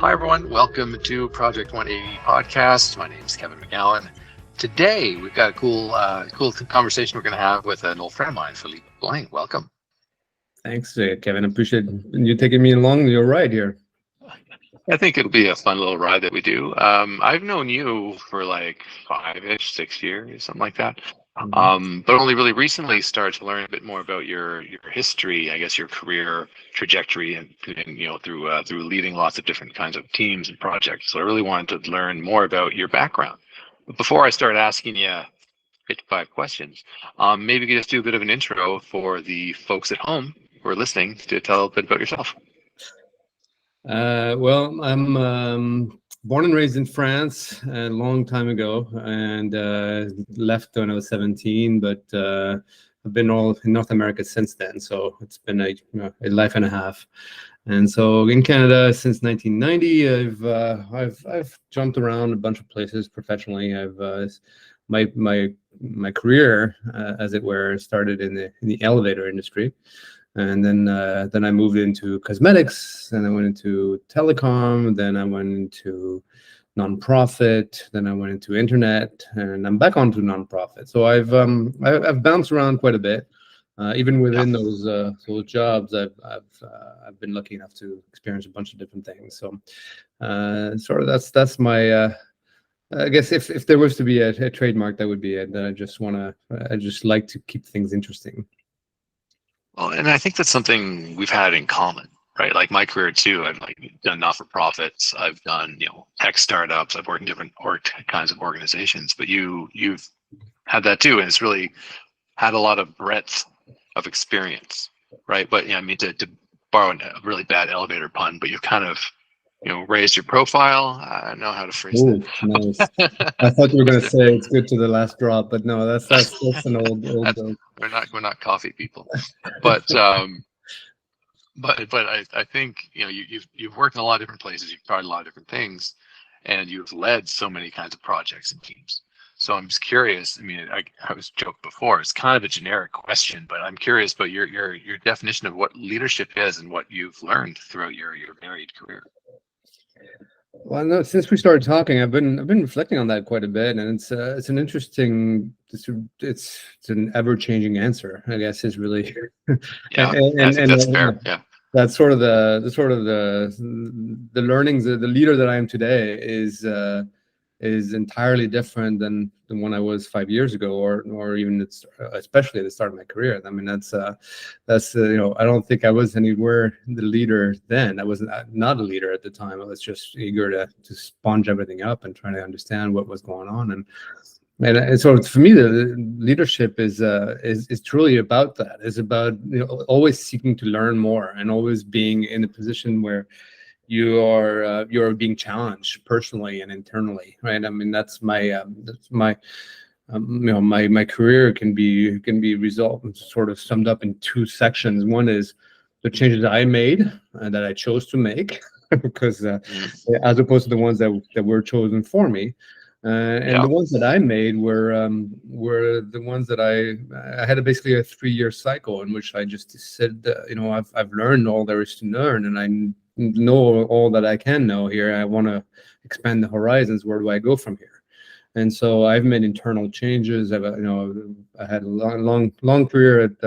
Hi, everyone. Welcome to Project 180 podcast. My name is Kevin McGowan. Today, we've got a cool conversation we're going to have with an old friend of mine, Philippe Blain. Welcome. Thanks, Kevin. I appreciate you taking me along your ride here. I think it'll be a fun little ride that we do. I've known you for like 5-ish, 6 years, something like that. But only really recently started to learn a bit more about your history, I guess your career trajectory, and through leading lots of different kinds of teams and projects. So I really wanted to learn more about your background. But before I start asking you 55 questions, maybe you could just do a bit of an intro for the folks at home who are listening to tell a bit about yourself. Well, I'm born and raised in France a long time ago, and left when I was 17, but I've been all in North America since then, so it's been a life and a half. And so in Canada since 1990, I've jumped around a bunch of places professionally. My career, as it were, started in the elevator industry. And then I moved into cosmetics, and I went into telecom, then I went into nonprofit, then I went into internet, and I'm back onto nonprofit. So I've bounced around quite a bit. Even within those jobs, I've been lucky enough to experience a bunch of different things. So sort of that's my I guess if there was to be a trademark, that would be it. That I just like to keep things interesting. Well, and I think that's something we've had in common, right? Like my career too, I've done not-for-profits, I've done tech startups, I've worked in different kinds of organizations, but you've had that too, and it's really had a lot of breadth of experience, right? But I mean, to borrow a really bad elevator pun, but you've kind of raised your profile. I don't know how to phrase that. Nice. I thought you were going to say it's good to the last drop, but no, that's an old joke. We're not coffee people, but I think you've worked in a lot of different places. You've tried a lot of different things, and you've led so many kinds of projects and teams. So I'm just curious. I mean, I was joking before. It's kind of a generic question, but I'm curious about your definition of what leadership is and what you've learned throughout your varied career. Well, no, since we started talking, I've been reflecting on that quite a bit, and it's an interesting, it's an ever-changing answer, I guess, is really. Yeah, I think that's fair. Yeah, that's sort of the learnings. The leader that I am today is entirely different than the one I was 5 years ago, or even especially at the start of my career. I mean, that's I don't think I was anywhere the leader then. I was not a leader at the time. I was just eager to sponge everything up and trying to understand what was going on. And so for me, the leadership is truly about that. It's about always seeking to learn more and always being in a position where you're being challenged personally and internally, right? I mean, that's my my career can be resolved, sort of summed up in two sections. One is the changes I made that I chose to make, because as opposed to the ones that were chosen for me. The ones that I made were the ones that I had basically a 3-year cycle in which I just said, I've learned all there is to learn, and I know all that I can know here. I want to expand the horizons. Where do I go from here? And so I've made internal changes. I had a long career at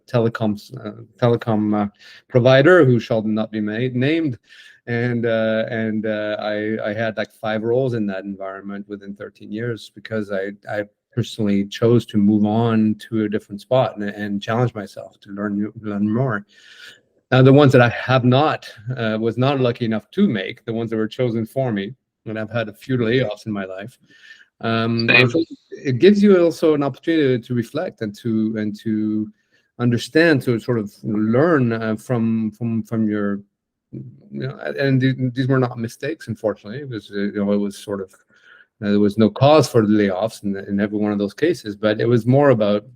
telecom provider who shall not be named. And I had like 5 roles in that environment within 13 years because I personally chose to move on to a different spot and challenge myself to learn more. Now, the ones that I have was not lucky enough to make, the ones that were chosen for me, and I've had a few layoffs in my life. So it gives you also an opportunity to reflect and to understand, to sort of learn from your. And these were not mistakes, unfortunately. It was it was sort of there was no cause for the layoffs in every one of those cases, but it was more about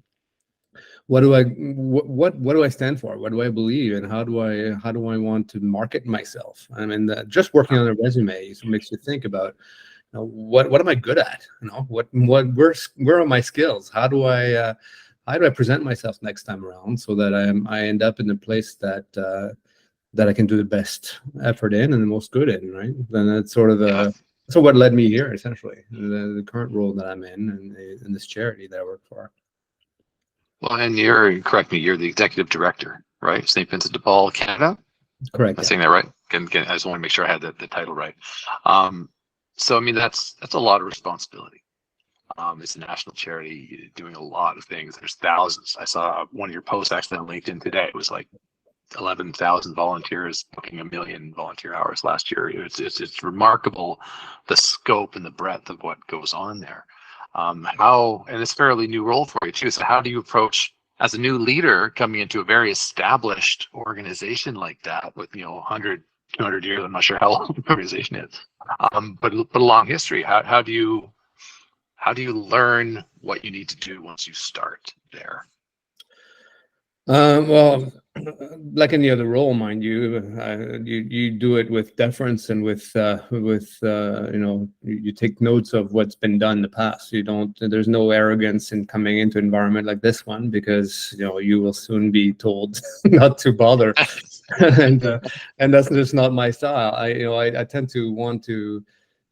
what do I stand for? What do I believe, and how do I want to market myself? I mean, just working on a resume makes you think about what am I good at? Where are my skills? How do I present myself next time around so that I end up in a place that that I can do the best effort in and the most good in, right? Then that's sort of Yeah. so what led me here, essentially, the current role that I'm in this charity that I work for. Well, and correct me, you're the executive director, right? St. Vincent de Paul Canada. Am Correct. I Yeah. saying that right? I just want to make sure I had the title right. So I mean, that's a lot of responsibility. It's a national charity doing a lot of things. There's thousands. I saw one of your posts actually on LinkedIn today. It was like 11,000 volunteers booking 1 million volunteer hours last year. It's remarkable the scope and the breadth of what goes on there. And it's a fairly new role for you too. So how do you approach as a new leader coming into a very established organization like that with 100, 200 years? I'm not sure how long the organization is, but a long history. How do you learn what you need to do once you start there? Well, like any other role, mind you, you do it with deference and with you take notes of what's been done in the past. You don't. There's no arrogance in coming into an environment like this one, because you will soon be told not to bother, and that's just not my style. I tend to want to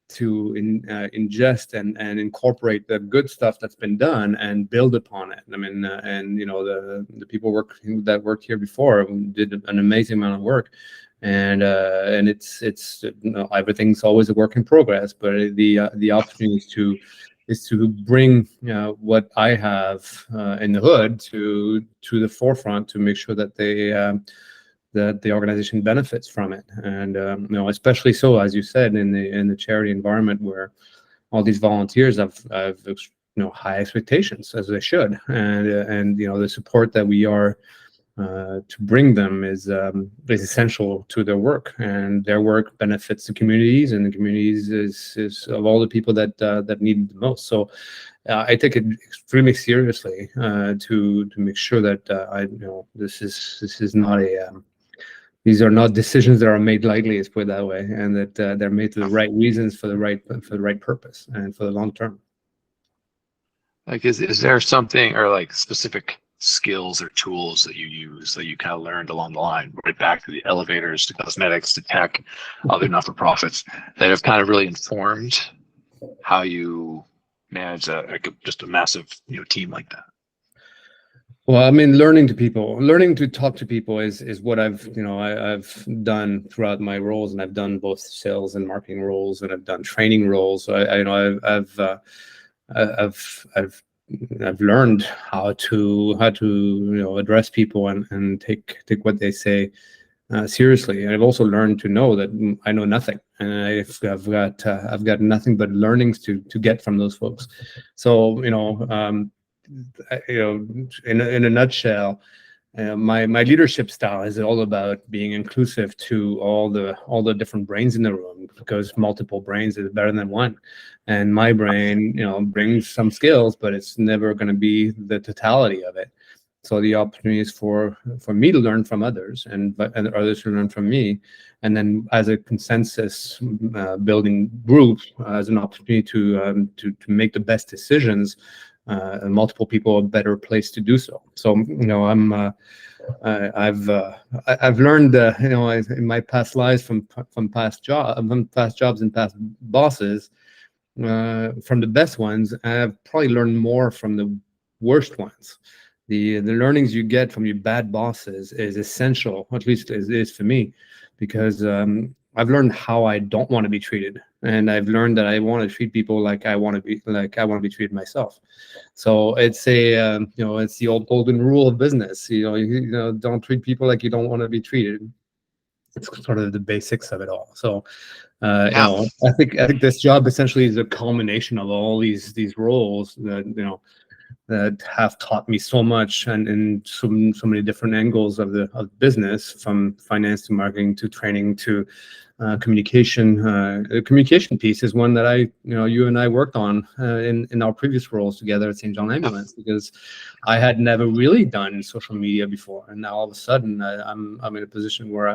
ingest and incorporate the good stuff that's been done and build upon it. I mean, and the people that worked here before did an amazing amount of work, and it's everything's always a work in progress. But the opportunity is to bring what I have in the hood to the forefront, to make sure that that the organization benefits from it, and especially so, as you said, in the charity environment, where all these volunteers have high expectations, as they should, and the support that we are to bring them is essential to their work, and their work benefits the communities, and the communities is of all the people that need it the most. So I take it extremely seriously to make sure that this is not these are not decisions that are made lightly, let's put it that way, and that they're made for the right reasons, for the right purpose, and for the long term. Like, is there something, or like specific skills or tools that you use that you kind of learned along the line, right back to the elevators, to cosmetics, to tech, other not-for-profits, that have kind of really informed how you manage just a massive team like that? Well, I mean, learning to talk to people is what I've done throughout my roles, and I've done both sales and marketing roles, and I've done training roles. So I've learned how to address people and take what they say seriously. And I've also learned to know that I know nothing, and I've got nothing but learnings to get from those folks. So in a nutshell, my leadership style is all about being inclusive to all the different brains in the room, because multiple brains is better than one. And my brain, brings some skills, but it's never going to be the totality of it. So the opportunity is for me to learn from others, and others to learn from me, and then as a consensus building group, as an opportunity to make the best decisions. And multiple people a better place to do so. So I've learned in my past lives from past jobs and past bosses, from the best ones. I've probably learned more from the worst ones. The learnings you get from your bad bosses is essential, at least it is for me, because I've learned how I don't want to be treated, and I've learned that I want to treat people like I want to be treated myself. So it's it's the old golden rule of business. Don't treat people like you don't want to be treated. It's sort of the basics of it all. So I think this job essentially is a culmination of all these roles that have taught me so much, and in so many different angles of the business, from finance to marketing to training to communication. The communication piece is one that you and I worked on in our previous roles together at St. John Ambulance, because I had never really done social media before, and now all of a sudden I'm in a position where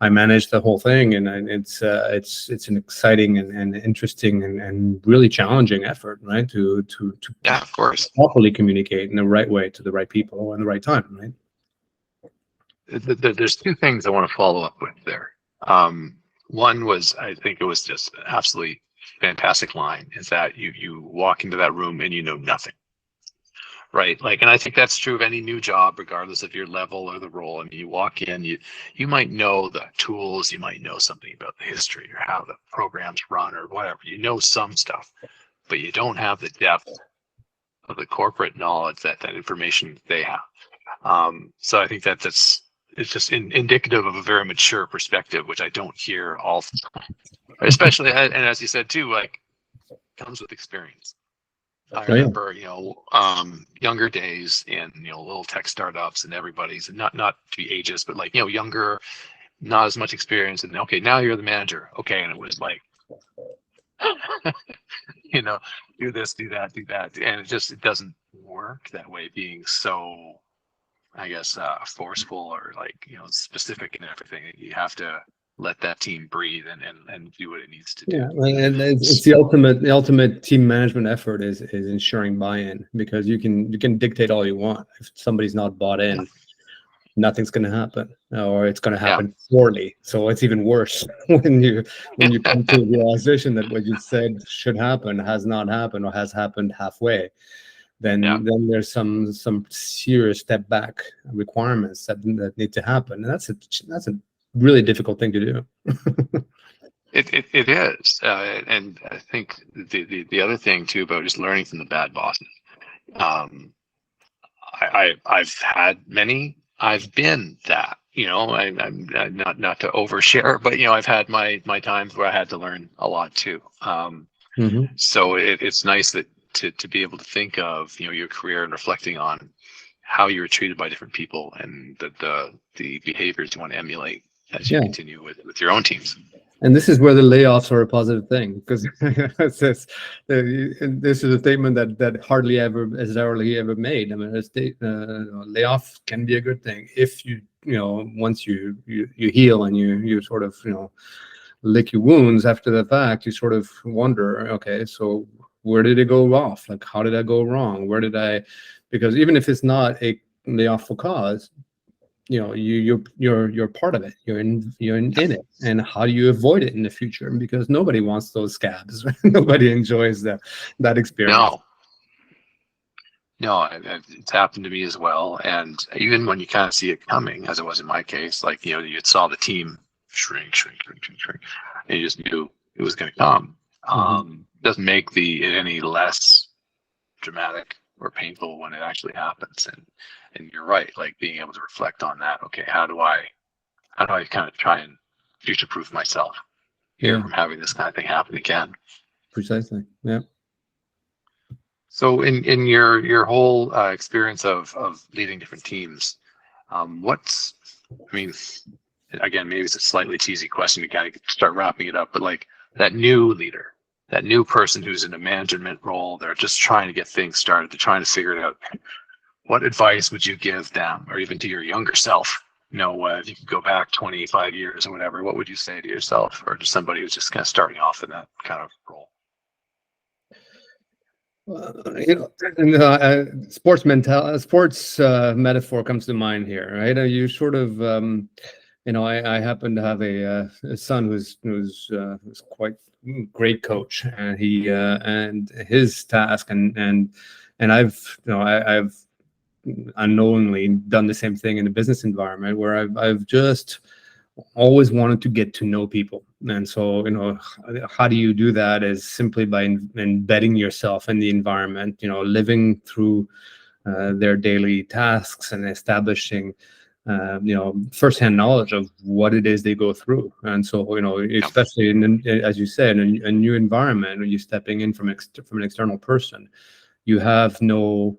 I manage the whole thing, and it's an exciting and interesting and really challenging effort, right? To of course, properly communicate in the right way to the right people and the right time, right? there's two things I want to follow up with there. One was, I think it was just an absolutely fantastic line, is that you walk into that room and you know nothing, right? Like, and I think that's true of any new job, regardless of your level or the role. I mean, you walk in, you might know the tools, you might know something about the history or how the programs run or whatever. You know some stuff, but you don't have the depth of the corporate knowledge that information they have. So I think that's it's just indicative of a very mature perspective, which I don't hear all the time. Especially, and as you said too, like, comes with experience. I remember, younger days in, little tech startups, and everybody's not to be ageist, but like, younger, not as much experience. And okay, now you're the manager. Okay. And it was like, do this, do that, do that. And it doesn't work that way, being so, I guess, forceful or like, specific and everything. You have to let that team breathe and do what it needs to do. Yeah, and it's the ultimate team management effort is ensuring buy-in, because you can dictate all you want. If somebody's not bought in, nothing's going to happen, or it's going to happen poorly. So it's even worse when you come to the realization that what you said should happen has not happened, or has happened halfway. Then there's some serious step back requirements that need to happen, and that's a really difficult thing to do. It is, and I think the other thing too about just learning from the bad bosses. I've had many. I've been that. I'm not to overshare, but I've had my times where I had to learn a lot too. So it's nice that to be able to think of your career and reflecting on how you were treated by different people, and the behaviors you want to emulate as you continue with your own teams. And this is where the layoffs are a positive thing, because this is a statement that hardly ever made. I mean, layoff can be a good thing if once you heal and you sort of lick your wounds after the fact. You sort of wonder, okay, so where did it go off? Like, how did I go wrong? Because even if it's not a layoff for cause, you're part of it. You're in it. And how do you avoid it in the future? Because nobody wants those scabs. Nobody enjoys that experience. No, it's happened to me as well. And even when you kind of see it coming, as it was in my case, like, you saw the team shrink, and you just knew it was going to come. Doesn't make it any less dramatic or painful when it actually happens. And you're right, like, being able to reflect on that. Okay, how do I kind of try and future-proof myself here from having this kind of thing happen again? Precisely. Yeah. So in your whole experience of leading different teams, again, maybe it's a slightly cheesy question to kind of start wrapping it up, but like, that new leader, that new person who's in a management role, they're just trying to get things started, they're trying to figure it out. What advice would you give them, or even to your younger self? If you could go back 25 years or whatever, what would you say to yourself, or to somebody who's just kind of starting off in that kind of role? Sports metaphor comes to mind here, right? You sort of, I happen to have a son who's quite great coach, and he and his task, and I've unknowingly done the same thing in the business environment, where I've just always wanted to get to know people. And so, how do you do that? Is simply by embedding yourself in the environment, living through their daily tasks, and establishing firsthand knowledge of what it is they go through. And so, especially as you said, in a new environment, when you're stepping in from an external person, you have no,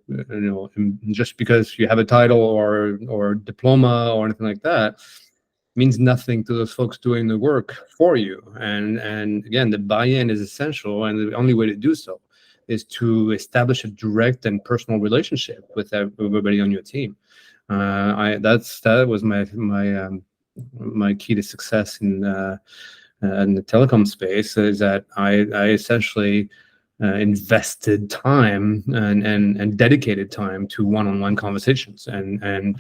just because you have a title or diploma or anything like that, means nothing to those folks doing the work for you. And again, the buy-in is essential, and the only way to do so is to establish a direct and personal relationship with everybody on your team. That was my key to success in the telecom space, is that I essentially invested time and dedicated time to one-on-one conversations and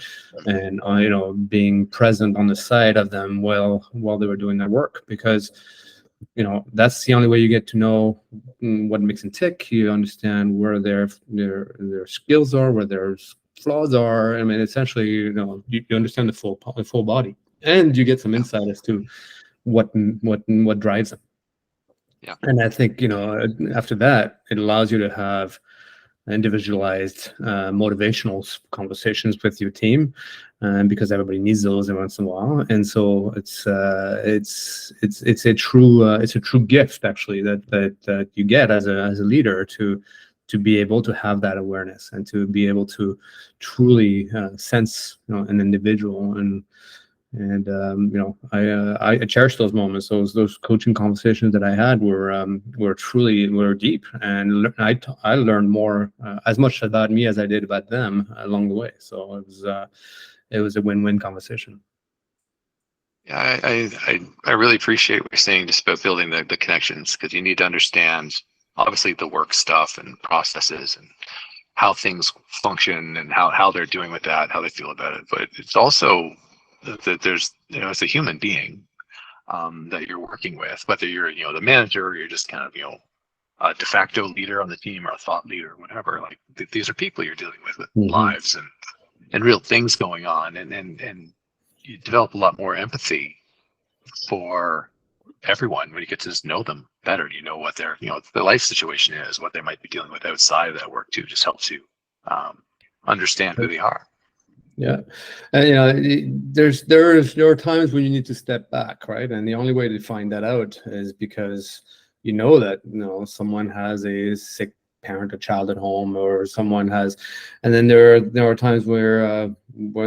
being present on the side of them while they were doing their work, because that's the only way you get to know what makes them tick. You understand where their skills are, where their flaws are. I mean, essentially, you understand the full body, and you get some insight as to what drives them. Yeah. And I think after that, it allows you to have individualized motivational conversations with your team, because everybody needs those every once in a while. And so it's a true gift, actually, that you get as a leader, to be able to have that awareness and to be able to truly sense an individual. I cherish those moments. Those coaching conversations that I had were deep, and I learned more, as much about me as I did about them along the way. So it was a win-win conversation. Yeah, I really appreciate what you're saying, just about building the connections, because you need to understand, obviously, the work stuff and processes and how things function and how they're doing with that, how they feel about it. But it's also that there's, as a human being, that you're working with, whether you're, the manager, or you're just kind of, a de facto leader on the team, or a thought leader, or whatever. Like, these are people you're dealing with lives and real things going on, and you develop a lot more empathy for everyone when you get to just know them better. You know what their life situation is, what they might be dealing with outside of that work too. Just helps you understand who they are. Yeah, and there are times when you need to step back, right? And the only way to find that out is because that someone has a sick parent or child at home, or someone has, and then there are times where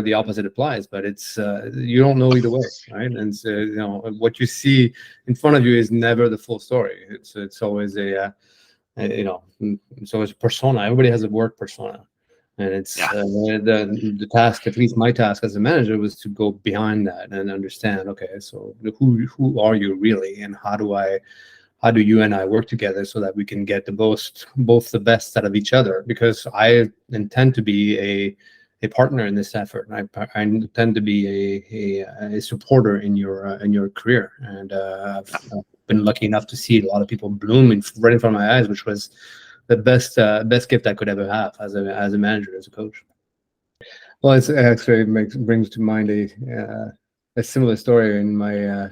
the opposite applies, but it's you don't know either way, right? And so what you see in front of you is never the full story. It's always it's always a persona. Everybody has a work persona. And it's the task, at least my task as a manager, was to go behind that and understand, okay, so who are you really, and how do you and I work together so that we can get both the best out of each other? Because I intend to be a partner in this effort. I intend to be a supporter in your career, and I've been lucky enough to see a lot of people bloom right in front of my eyes, which was the best gift I could ever have as a manager, as a coach. Well, it actually brings to mind a similar story in my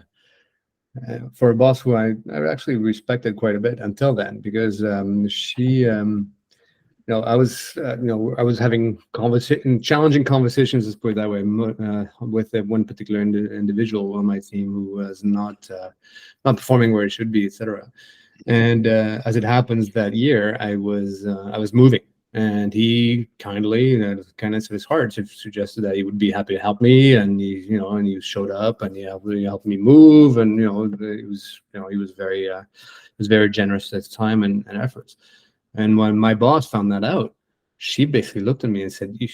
for a boss who I actually respected quite a bit until then, because she I was having challenging conversations, let's put it that way, with one particular individual on my team who was not performing where it should be, etc. And as it happens, that year I was moving, and he kindly, kindness of his heart, suggested that he would be happy to help me, and he showed up, and he helped me move, and he was very generous at his time and efforts. And when my boss found that out, she basically looked at me and said, you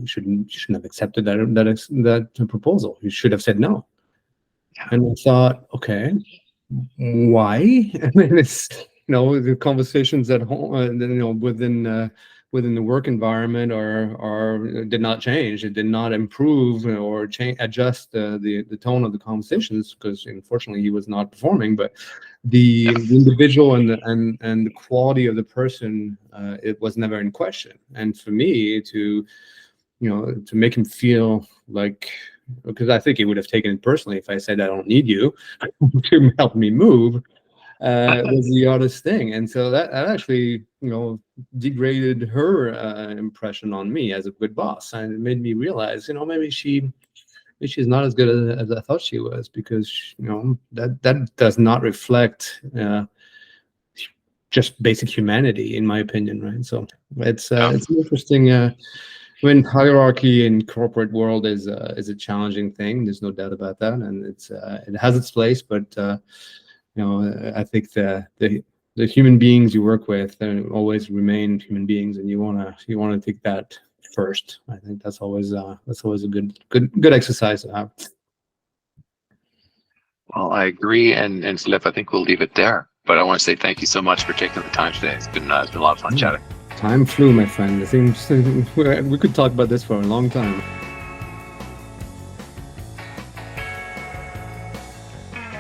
shouldn't have accepted that proposal. You should have said no. And I thought, okay, why? I mean, it's the conversations at home, within the work environment or did not change. It did not improve or adjust the tone of the conversations, because unfortunately he was not performing. But the individual and the quality of the person, it was never in question. And for me to make him feel like, because I think he would have taken it personally if I said I don't need you to help me move, was the oddest thing. And so that actually degraded her impression on me as a good boss, and it made me realize maybe she's not as good as I thought she was, because that does not reflect just basic humanity, in my opinion, right? So it's an interesting. When hierarchy in corporate world is a challenging thing, there's no doubt about that, and it has its place. But I think the human beings you work with always remain human beings, and you wanna take that first. I think that's always a good exercise to have. Well, I agree, and Philippe, I think we'll leave it there. But I want to say thank you so much for taking the time today. It's been a lot of fun chatting. Time flew, my friend. It seems we could talk about this for a long time.